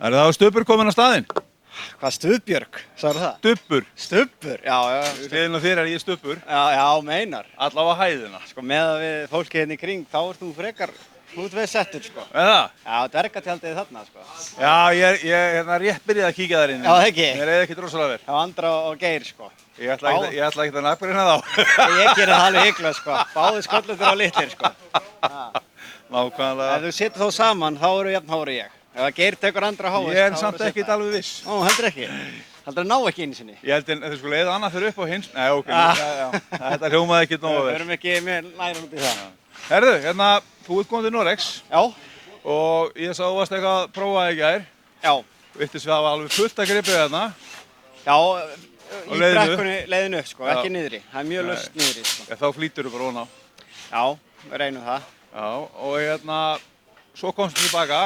Er það Stubbur komin á staðinn? Hvað, Stubbjörg, sagður það? Stubbur. Stubbur, já. Hliðin á þér er ég Stubbur. Já, meinar. Allavega hæðina. Sko, með við fólkið hérna í kring, þá ert þú frekar hlutveð settur, sko. Eða? Já, dvergatjaldið þarna, sko. Já, ég hérna rétt byrjaði að kíkja þar inn. Já, það ekki. Mér er ekkert rosalega vel. Já, Andra og Geir, sko. Ég ætla ekki að nafngrina þá. Ég gerir það alveg hygglega, sko. Báðir sköllundur á litlir, sko. Nákvæmlega. Ef þú situr þá saman, þá eru jafn hár ég. Ef Geir tekur Andra háist, Ég er samt ekkert alveg viss. Ó, heldur ekki? Heldur að ná ekki einu sinni? Ég held að þau skulle eða annað fyrir upp á hins. Nei, ok, þetta hljómaði ekkert nógu vel. Við erum ekki með næra út í það. Herðu, hérna, þú ert kominn til Noregs. Já. Og ég sá þú varst eitthvað að prófa í gær. Já. Virtist við hafa alveg fullt að gripið þarna. Já, í brekkunni leiðinu upp, sko, ekki niðri. Það er mjög laust niðri, sko. Þá flýtur þú bara ofan á. Já, við reynum það. Já, og hérna, svo komstu tilbaka.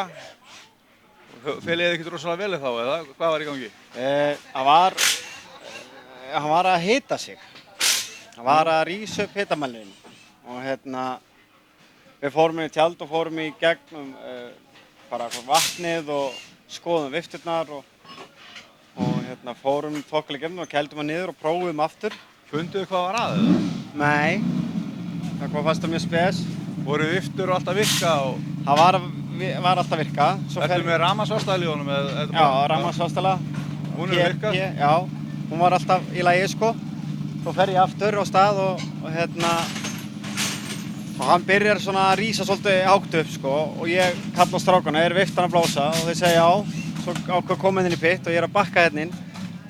Félagið ekkert rosalega vel þá, eða? Hvað var í gangi? Hann var að hita sig. Hann var að rísa upp hitamælinn. Og hérna, við fórum í tjald og fórum í gegnum bara vatnið og skoðum vifturnar og hérna fórum tókulega og kældum hann niður og prófum aftur. Funduðu hvað var að eða? Nei, það fannst það mjög spes. Voru viftur og alltaf virka og... Það var alltaf virka. Ertu með rafmagnsvaðstæli í honum? Já, rafmagnsvaðstæla. Hún er virkað? Já, hún var alltaf í lagi, sko. Svo fer ég aftur á stað og hérna... Og hann byrjar svona að rísa svolítið hátt upp, sko. Og ég kalla á strákana, viftan að blása og þeir segja já. Svo ákveð komið inn í pitt og ég er að bakka hérna inn.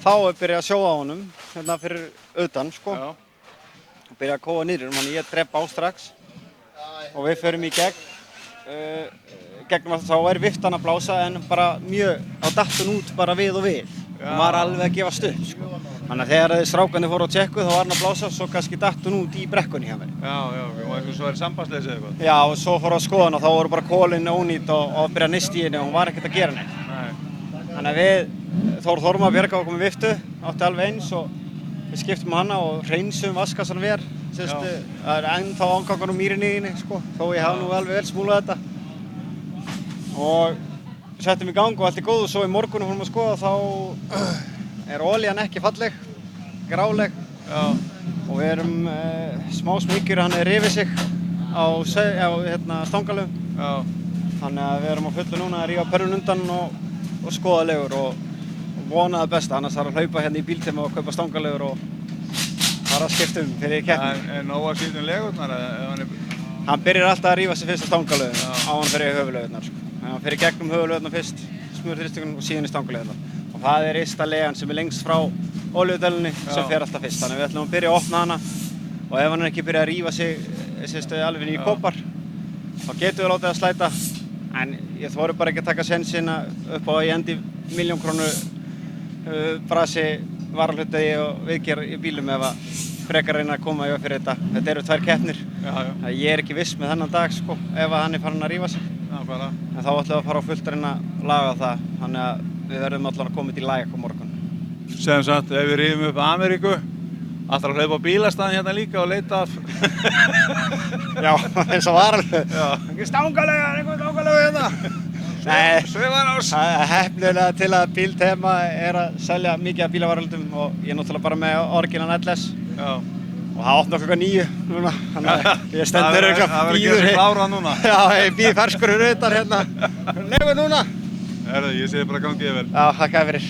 Þá byrja að sjóða á honum, hérna fyrir utan, sko. Já. Og byrja að kóa niður, þannig ég drepa á strax. Og við förum í gegn. Gegnum að þá viftan að blása en bara mjög á dattun út bara við og við. Hún var alveg að gefa stutt, sko. Þannig að þegar strákarnir fóru á tjekku þá var hann að blása, svo kannski dattun út í brekkunni hjá mér. Já, og eitthvað svo sambandsleysi eða eitthvað? Já, og svo fóru á skoðun og þá voru bara kolin ónýtt og byrja að nista í henni og hún var ekkert að gera neitt. Nei. Þannig að við, Þór Björg okkur með viftu, átti alveg eins og við skiptum hana og hreinsum vaskassan ver. Það er ennþá angangan úr mýrinni í henni, sko, þó ég hafa nú alveg vel smúlað þetta. Og settum í gang og allt er góð og svo í morgunum fórum að skoða þá er olían ekki falleg, gráleg. Já. Og við erum smá smykkjur, hann rifið sig á stangalöfum. Já. Þannig að við erum á fullu núna að rífa pörrun undan og skoða legur og vona það besta, annars þarf að hlaupa hérna í bíltíma og kaupa stangalögur og fara að skipta fyrir keppni. En nóg að skipta legurnar eða Hann byrjar alltaf að rífa sig fyrst á stangalögum á hann fyrir höfuðlögurnar, sko. Hann fyrir gegnum höfuðlögurnar fyrst, smurður þrýstingunum og síðan í stangalögurnar. Og það er ysta legan sem er lengst frá olíudælunni sem fer alltaf fyrst. Þannig við ætlum að byrja að opna hana og ef hann ekki byrja að rífa sig alveg í kopar, þá getum við látið að slæta. En ég þori bara ekki að taka sensinn upp á að ég endi milljón-krónu brasi varalhutaði og viðgerð í bílum ef að frekar reyna að koma í fyrir þetta. Þetta eru 2 keppnir. Ég er ekki viss með þennan dag, sko, ef að hann er farin að rífa sig. Já, bara. En þá ætlum við að fara á fullt að reyna að laga það. Þannig að við verðum allan að koma til í lag á morgun. Sem sagt, ef við rífum upp Ameríku, ætlar að hlaupa á bílastæðin hérna líka og leita af... Já, eins og varalhut. Já. Einhver stangalega hérna. Nei, Sveifarás. Heppnilega til að Bíltema er að selja mikið af bílavaralhundum og ég er náttúrulega bara með orginal LS. Já. Og það opnar klukkan 9 núna, þannig að ég stendur Það verður að gera sig klárað núna. Já, ég býð ferskur utan hérna. Legur núna. Herðu, ég segi bara gangið vel. Já, þakka fyrir.